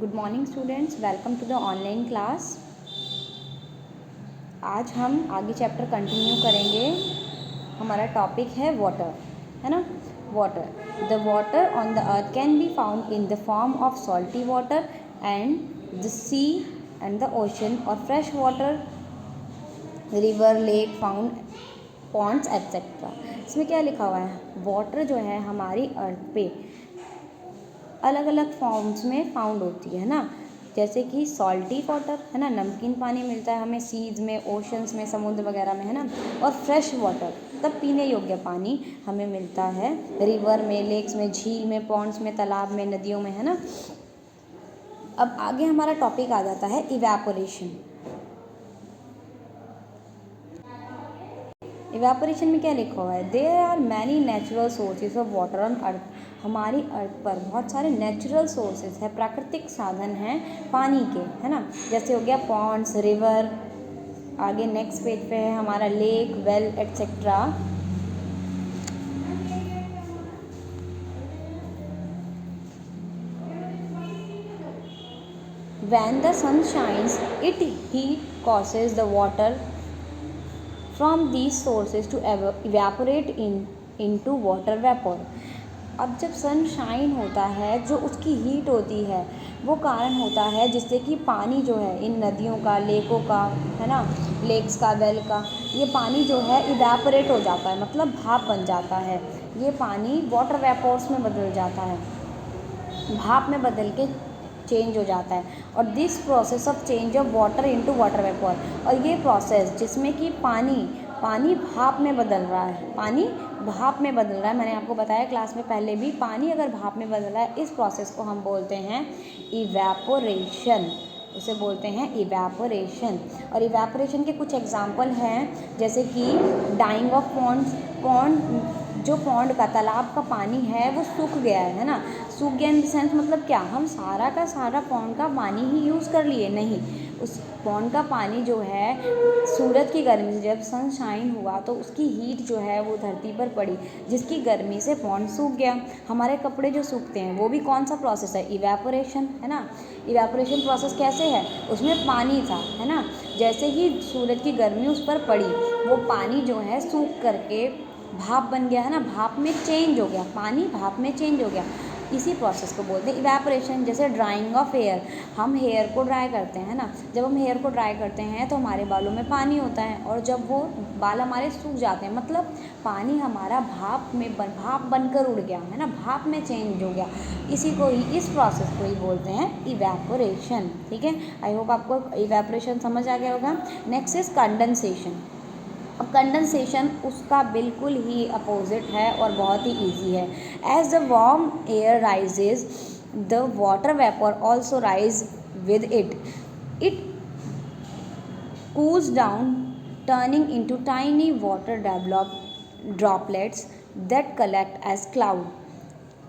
Good morning students, welcome to the online class. आज हम आगे चैप्टर कंटिन्यू करेंगे। हमारा टॉपिक है वाटर, है ना। Water, the water on the earth can be found in the form of salty water and the sea and the ocean or fresh water, river, lake, found, ponds etcetera. इसमें क्या लिखा हुआ है? Water जो है हमारी अर्थ पे अलग अलग फॉर्म्स में फाउंड होती है ना, जैसे कि सॉल्टी वाटर, है ना, नमकीन पानी मिलता है हमें सीज में, ओशंस में, समुद्र वगैरह में, है ना। और फ्रेश वाटर, तब पीने योग्य पानी हमें मिलता है रिवर में, लेक्स में, झील में, पॉन्ड्स में, तालाब में, नदियों में, है ना। अब आगे हमारा टॉपिक आ जाता है इवेपोरेशन। इवेपोरेशन में क्या लिखा हुआ है? There are many natural sources of water on earth. हमारी अर्थ पर बहुत सारे नेचुरल सोर्सेज है, प्राकृतिक साधन हैं पानी के, है ना। जैसे हो गया पॉन्ड्स, रिवर, आगे नेक्स्ट पेज पे है हमारा lake, well etcetera. When the sun shines, it heat causes the water from these sources to evaporate into water vapor। अब जब सन शाइन होता है, जो उसकी हीट होती है वो कारण होता है जिससे कि पानी जो है इन नदियों का, लेकों का, है ना, लेक्स का, वेल का, ये पानी जो है इवेपोरेट हो जाता है, मतलब भाप बन जाता है। ये पानी वाटर वेपोर्स में बदल जाता है, भाप में बदल के चेंज हो जाता है। और this process of change of water into water vapour, और ये प्रोसेस जिसमें कि पानी भाप में बदल रहा है, पानी भाप में बदल रहा है, मैंने आपको बताया क्लास में पहले भी, पानी अगर भाप में बदल रहा है, इस प्रोसेस को हम बोलते हैं इवेपोरेशन। उसे बोलते हैं इवेपोरेशन। और इवेपोरेशन के कुछ एग्जाम्पल हैं, जैसे कि डाइंग ऑफ पॉन्ड, जो पॉन्ड का, तालाब का पानी है वो सूख गया है ना। सूख गया इन द सेंस मतलब क्या, हम सारा का सारा पॉन्ड का पानी ही यूज़ कर लिए? नहीं, उस पॉन्ड का पानी जो है सूरज की गर्मी से, जब सनशाइन हुआ तो उसकी हीट जो है वो धरती पर पड़ी, जिसकी गर्मी से पॉन्ड सूख गया। हमारे कपड़े जो सूखते हैं वो भी कौन सा प्रोसेस है? इवेपोरेशन, है ना। इवेपोरेशन प्रोसेस कैसे है? उसमें पानी था, है ना, जैसे ही सूरज की गर्मी उस पर पड़ी, वो पानी जो है सूख करके भाप बन गया, है ना, भाप में चेंज हो गया, पानी भाप में चेंज हो गया। इसी प्रोसेस को बोलते हैं इवेपोरेशन। जैसे ड्राइंग ऑफ हेयर, हम हेयर को ड्राई करते हैं ना, जब हम हेयर को ड्राई करते हैं तो हमारे बालों में पानी होता है, और जब वो बाल हमारे सूख जाते हैं, मतलब पानी हमारा भाप बनकर उड़ गया, है ना, भाप में चेंज हो गया। इसी को ही, इस प्रोसेस को ही बोलते हैं इवेपोरेशन। ठीक है, आई होप आपको इवेपोरेशन समझ आ गया होगा। Next is condensation. अब कंडेंसेशन उसका बिल्कुल ही अपोजिट है और बहुत ही ईजी है। As the warm air rises, the water vapour also rise with it. It cools down, turning into tiny water droplets that collect as cloud.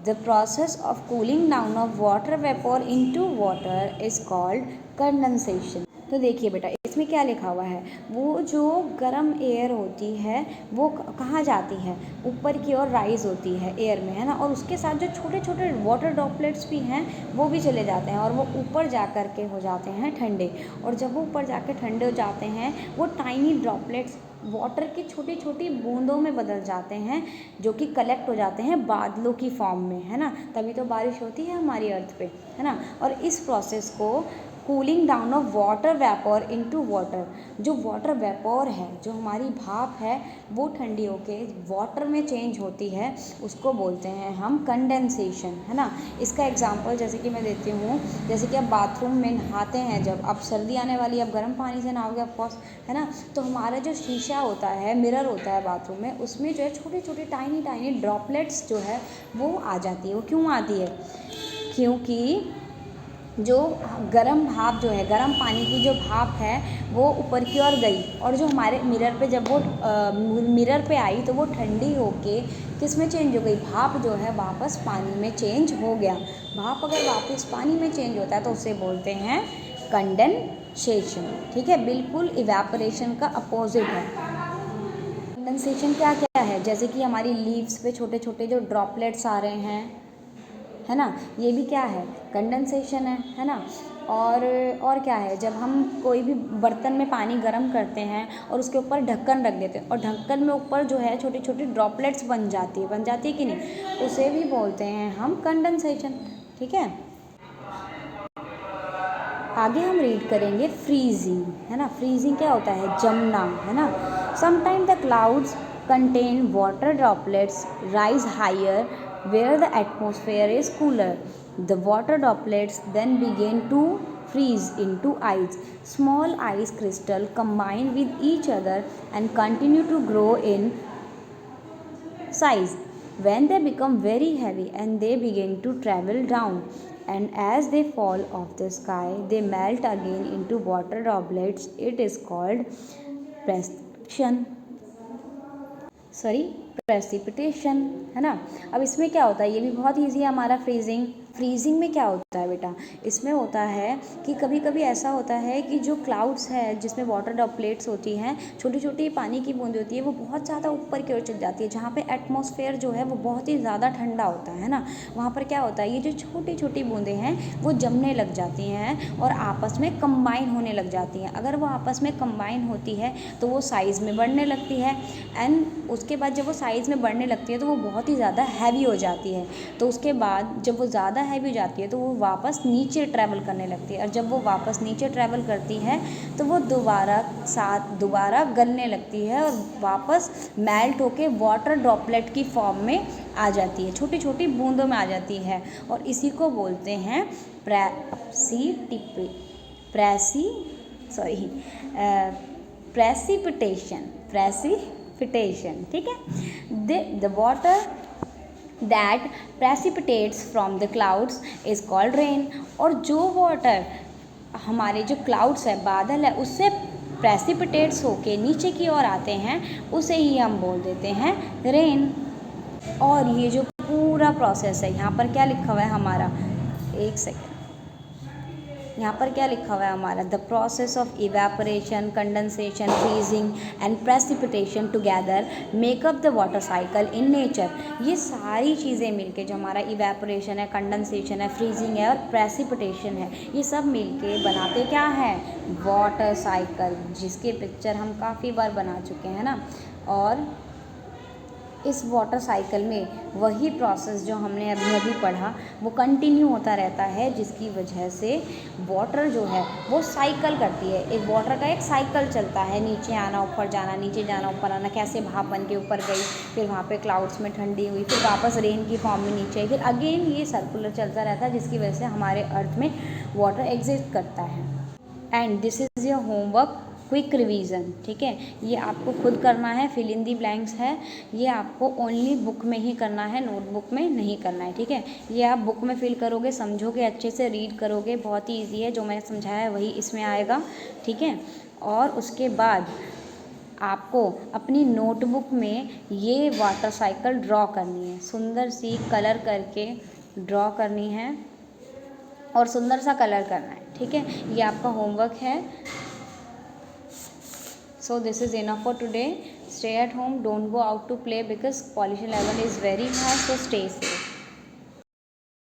The process of cooling down of water vapor into water is called condensation। तो देखिए बेटा, इसमें क्या लिखा हुआ है? वो जो गर्म एयर होती है वो कहाँ जाती है? ऊपर की ओर राइज होती है एयर में, है ना, और उसके साथ जो छोटे छोटे वाटर ड्रॉपलेट्स भी हैं वो भी चले जाते हैं, और वो ऊपर जा कर के हो जाते हैं ठंडे। और जब वो ऊपर जाके ठंडे हो जाते हैं, वो टाइनी ड्रॉपलेट्स वाटर की छोटी छोटी बूंदों में बदल जाते हैं, जो कि कलेक्ट हो जाते हैं बादलों की फॉर्म में, है ना। तभी तो बारिश होती है हमारी अर्थ पे, है ना। और इस प्रोसेस को cooling down of water vapour into water, जो वाटर वेपर है, जो हमारी भाप है, वो ठंडी होके वाटर में चेंज होती है, उसको बोलते हैं हम कंडेंसेशन, है ना। इसका एग्जांपल जैसे कि मैं देती हूँ, जैसे कि आप बाथरूम में नहाते हैं, जब अब सर्दी आने वाली है, अब गर्म पानी से नहाओगे ऑफकोर्स, है ना, तो हमारा जो शीशा होता है, मिरर होता है बाथरूम में, उसमें जो है छोटे छोटे टाइनी टाइनी ड्रॉपलेट्स जो है वो आ जाती है। वो क्यों आती है? क्योंकि जो गर्म भाप जो है, गर्म पानी की जो भाप है वो ऊपर की ओर गई, और जो हमारे मिरर पे जब वो मिरर पे आई तो वो ठंडी होके किस में चेंज हो गई? भाप जो है वापस पानी में चेंज हो गया। भाप अगर वापस पानी में चेंज होता है तो उसे बोलते हैं कंडेंसेशन। ठीक है, बिल्कुल इवेपोरेशन का अपोजिट है। कंडेंसेशन क्या क्या है? जैसे कि हमारी लीव्स पे छोटे छोटे जो ड्रॉपलेट्स आ रहे हैं, है ना, ये भी क्या है, कंडेंसेशन है ना। और क्या है, जब हम कोई भी बर्तन में पानी गर्म करते हैं और उसके ऊपर ढक्कन रख देते हैं और ढक्कन में ऊपर जो है छोटी छोटी ड्रॉपलेट्स बन जाती है कि नहीं, उसे भी बोलते हैं हम कंडेंसेशन। ठीक है, आगे हम रीड करेंगे फ्रीजिंग, है ना। फ्रीजिंग क्या होता है, जमना, है ना। Sometime the clouds contain water droplets rise higher where the atmosphere is cooler. The water droplets then begin to freeze into ice. Small ice crystals combine with each other and continue to grow in size. When they become very heavy and they begin to travel down, and as they fall off the sky, they melt again into water droplets. It is called precipitation. Precipitation, है ना। अब इसमें क्या होता है, ये भी बहुत ईजी है हमारा फ्रीजिंग। फ्रीजिंग में क्या होता है बेटा, इसमें होता है कि कभी कभी ऐसा होता है कि जो क्लाउड्स है जिसमें वाटर ड्रॉपलेट्स होती हैं, छोटी छोटी पानी की बूंदें होती है, वो बहुत ज़्यादा ऊपर की ओर चली जाती है, जहाँ पे एटमॉस्फेयर जो है वो बहुत ही ज़्यादा ठंडा होता है ना। वहाँ पर क्या होता है, ये जो छोटी छोटी बूंदें हैं वो जमने लग जाती हैं और आपस में कंबाइन होने लग जाती हैं। अगर वो आपस में कंबाइन होती है तो वो साइज़ में बढ़ने लगती है, एंड उसके बाद जब वो साइज़ में बढ़ने लगती है तो वो बहुत ही ज़्यादा हैवी हो जाती है। तो उसके बाद जब वो ज़्यादा हैवी हो जाती है तो वो वापस नीचे ट्रैवल करने लगती है, और जब वो वापस नीचे ट्रैवल करती है तो वो दोबारा गलने लगती है और वापस मेल्ट होके वाटर ड्रॉपलेट की फॉर्म में आ जाती है, छोटी छोटी बूंदों में आ जाती है। और इसी को बोलते हैं प्रेसिपिटेशन। ठीक है, the water that precipitates from the clouds is called rain. और जो वाटर हमारे जो क्लाउड्स है, बादल है, उससे प्रेसिपिटेट्स होके नीचे की ओर आते हैं, उसे ही हम बोल देते हैं रेन। और ये जो पूरा प्रोसेस है, यहाँ पर क्या लिखा हुआ है हमारा, एक सेकेंड, यहाँ पर क्या लिखा हुआ है हमारा, the process of evaporation, condensation, freezing and precipitation together make up the water cycle in nature. ये सारी चीज़ें मिलके, जो हमारा इवेपोरेशन है, कंडेंसेशन है, फ्रीजिंग है और प्रेसिपिटेशन है, ये सब मिलके बनाते क्या है, वाटर साइकिल, जिसके पिक्चर हम काफ़ी बार बना चुके हैं ना। और इस वाटर साइकिल में वही प्रोसेस जो हमने अभी पढ़ा वो कंटिन्यू होता रहता है, जिसकी वजह से वाटर जो है वो साइकिल करती है। एक वाटर का एक साइकिल चलता है, नीचे आना, ऊपर जाना, नीचे जाना, ऊपर आना, कैसे भाप बन के ऊपर गई, फिर वहाँ पे क्लाउड्स में ठंडी हुई, फिर वापस रेन की फॉर्म में नीचे, फिर अगेन ये सर्कुलर चलता रहता है, जिसकी वजह से हमारे अर्थ में वाटर एग्जिस्ट करता है। And this is your homework quick revision. ठीक है, ये आपको खुद करना है, फिल इन दी ब्लैंक्स है, ये आपको ओनली बुक में ही करना है, नोटबुक में नहीं करना है। ठीक है, ये आप बुक में फिल करोगे, समझोगे, अच्छे से रीड करोगे, बहुत ही ईजी है, जो मैंने समझाया है वही इसमें आएगा। ठीक है, और उसके बाद आपको अपनी नोटबुक में ये वाटर साइकिल ड्रॉ करनी है, सुंदर सी कलर करके ड्रॉ करनी है और सुंदर सा कलर करना है। ठीक है, ये आपका होमवर्क है। So this is enough for today. Stay at home, don't go out to play because pollution level is very high, so stay safe.